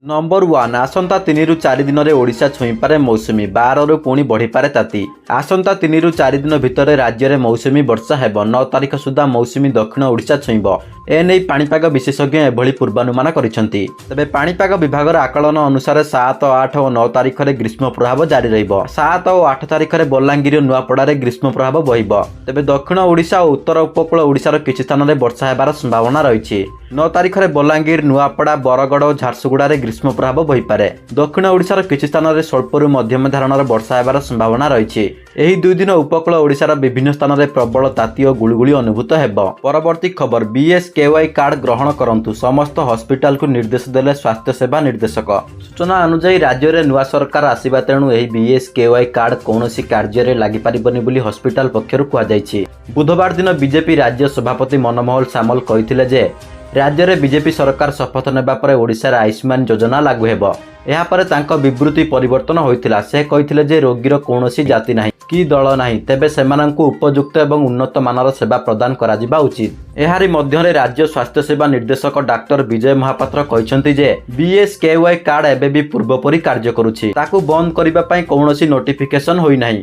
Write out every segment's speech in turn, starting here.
Number 1 आसंता 3 रु 4 दिन में ओडिशा छुईपारे मौसुमी 12 रु पुणी बढ़ीपारे ताती। आसंता 3 रु 4 दिन भितर राज्य में मौसुमी वर्षा हेब 9 तारिख सुधा मौसुमी दक्षिण ओडिशा छुईब। एने पाणीपाग विशेषज्ञ एभली पूर्वानुमान करिसेंती। तबे पाणीपाग विभागर आकलन अनुसार 7, 8 और 9 तारिख में ग्रीष्म प्रभाव जारी रहिबो। 7 और 8 तारिख में बलांगीर नुआपड़ारे ग्रीष्म प्रभाव बहिबो। तबे दक्षिण ओडिशा और उत्तर उपकूल ओडिशार किछि स्थान में वर्षा हेबार संभावना रहिछि। 9 तारिख में बलांगीर नुआपड़ा बरगड़ और झारसुगुड़ा ग्रीष्म प्रभाव बहिपारे। दक्षिण ओडिशार किछि स्थान में स्वल्परू मध्यम धरणर वर्षा हेबार संभावना रहिछि। एही 2 दिन उपकूल ओडिशार विभिन्न स्थान में प्रबल ताती और गुळुगुळी अनुभूत हेबो। परवर्ती खबर BSKY कार्ड ग्रहण करंतु समस्त हॉस्पिटल को निर्देश देले स्वास्थ्य सेवा निर्देशक। सूचना अनुसार राज्य में नुआ सरकार आसिबा तेणु एही BSKY कार्ड कौनसी कार्य रे लागि पारिबनी बोली हॉस्पिटल पक्षरु कुआ जायछि। बुधवार दिन बीजेपी राज्य सभापति मनमोहन सामल कहिथिले जे राज्य में बीजेपी सरकार शपथ नेबा परे ओडिशा रे आयुष्मान योजना लागू हेबो। एहा परे तांको विवृत्ति परिवर्तन होइतिला। से कहिथिले जे रोगीर कौनसी जाति नाही कि दल नाही, तेबे सेमानंकु उपयुक्त एवं उन्नत मानर सेवा प्रदान करा जिबा उचित। एहारी मध्यरे राज्य स्वास्थ्य सेवा निर्देशक डाक्टर विजय महापात्र कहिसंती जे BSKY कार्ड एबे भी पूर्वपरि कार्य करूछि। ताकू बंद करिबा पई कौनसी नोटिफिकेशन होई नाही।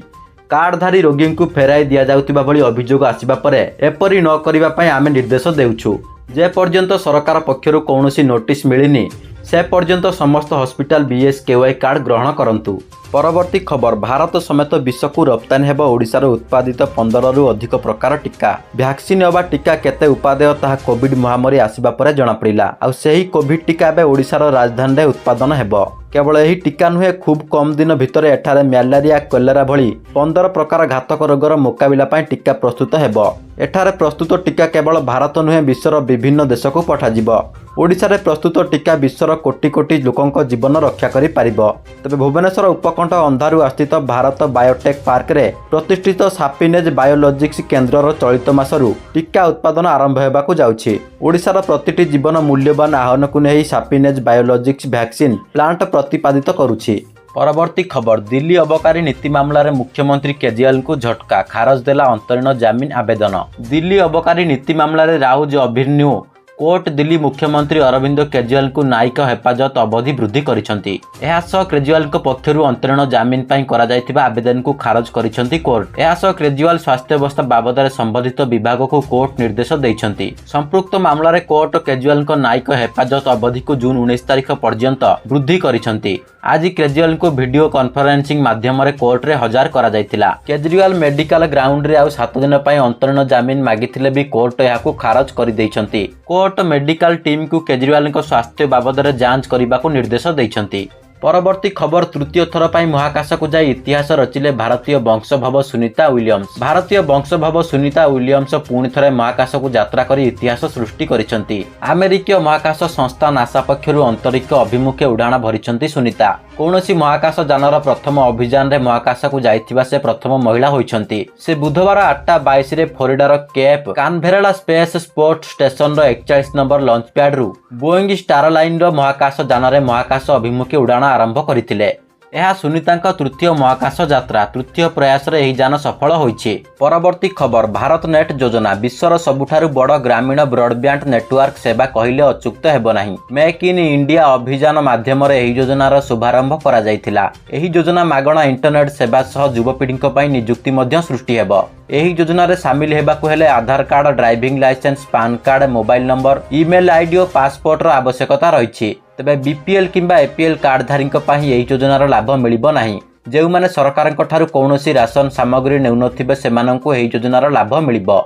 कार्डधारी रोगी को फेराई दिया जाउतिबा भली अभियोग आसिबा परे एपरि न करिबा पई आमे निर्देश देउछु। जे पर्यंत सरकार पक्षरु कौनसी नोटिस मिलिनी से पर्यंत समस्त हॉस्पिटल BSKY कार्ड ग्रहण करंतु। परवर्ती खबर भारत समेत विश्व को रप्तानी हेब ओडिशार उत्पादित 15 रु अधिक प्रकार टीका। वैक्सीन अबा टीका केते उपादेय ताहा कोविड महामारी आसिबा परे जणा पड़िला। आ सेही कोविड टीका एबे ओडिशार राजधानी रे उत्पादन हेब। केवल यही टीका नुहे खूब कम दिन भितर एठारे म्यालेरिया कोलेरा भली 15 प्रकार घातक रोगर मुकाबिला पाई टीका प्रस्तुत हेब। एठारे प्रस्तुत टीका केवल भारत नुहे विश्वर विभिन्न देश को पठाजिब। ओडिशा रे प्रस्तुत टीका विश्वर कोटी कोटी लोकंक जीवन रक्षा करि पारिबो। तबे भुवनेश्वर उपकंठ अंधारु आस्थित भारत बायोटेक पार्क रे प्रतिष्ठित सापिनेज बायोलॉजिक्स केन्द्रर चलित मासरु टीका उत्पादन आरंभ हेबाकु जाउछि। ओडिशार प्रतिटी जीवन मूल्यवान आहनकु नेही सापिनेज बायोलॉजिक्स वैक्सीन प्लांट प्रतिपादित करुछि। परवर्ती खबर दिल्ली अबकारी नीति मामला रे मुख्यमंत्री केजरीवाल को झटका, खारज देला अंतरीण जामिन आवेदन। दिल्ली अबकारी नीति मामला रे राउज अभिन्यू कोर्ट दिल्ली मुख्यमंत्री अरविंद केजरीवाल को न्यायिक हेफाजत अवधि वृद्धि करिसेंती। एहा सह केजरीवाल को पक्षरु अंतरीण जामिन पई करा जायतिबा आवेदन को खारज करिसेंती कोर्ट। एहा सह केजरीवाल स्वास्थ्य अवस्था बाबद संबंधित विभाग को कोर्ट निर्देश दैछंती। संपृक्त मामला रे कोर्ट केजरीवाल को न्यायिक हेफाजत अवधि को जून 19 तारिख पर्यंत वृद्धि करिसेंती। आज केजरीवाल को वीडियो कॉन्फ्रेंसिंग माध्यम रे कोर्ट रे हजार करा जायतिला। केजरीवाल मेडिकल ग्राउंड रे आउ 7 दिन पई अंतरीण जामिन मागिथिले भी कोर्ट याकू खारज करि दैछंती। कोर्ट मेडिकल टीम को केजरीवाल स्वास्थ्य बाबद जांच करने को निर्देश देइछंती। परवर्ती खबर तृतीय थर पर महाकाश को जाई इतिहास रचिले भारतीय वंशोद्भव सुनीता विलियम्स। भारतीय वंशोद्भव सुनीता विलियम्स पुणी थरे महाकाश को यात्रा करी इतिहास सृष्टि करिसेंती। अमेरिकीय महाकाश संस्था नासा पक्षरु अंतरिक्ष अभिमुखे उड़ाण भरिसेंती सुनीता। कौनसी महाकाश जानर प्रथम अभियान रे महाकाश को जाइथिबा से प्रथम महिला होइछंती। से बुधवार 8:22 रे फ्लोरिडार केप कानभेराला स्पेस स्पोर्ट स्टेशन रो 41 नंबर लॉन्च पैड रु बोइंग स्टारलाइन रो महाकाश जानरे महाकाश अभिमुखे उड़ाण आरंभ करथिले। यह सुनीता तृतीय महाकाश यात्रा। तृतीय प्रयास रे एही जान सफल होइछि। परवर्ती खबर भारत नेट योजना विश्वर सबुठारु बड़ ग्रामीण ब्रॉडबैंड नेटवर्क सेवा कहिले अचुक्त हेबो नाही। मेक इन इंडिया अभियान माध्यम रे एही योजनार शुभारंभ करा जायतिला। एही योजना मागणा इंटरनेट सेवा सह युवपीढ़ी पई नियुक्ति मध्य सृष्टि हेबो। एही योजना रे शामिल हेबाकु हेले Aadhaar card, driving license, PAN card, mobile number, email ID और पासपोर्ट रो आवश्यकता रहिछि। तेबे BPL किंबा APL कार्डधारी यही योजनार लाभ मिलिबो नाही। जो माने सरकार ठारू कौनसी राशन सामग्री नेउनथिबे सेमानंकु एही योजनार लाभ मिलिबो।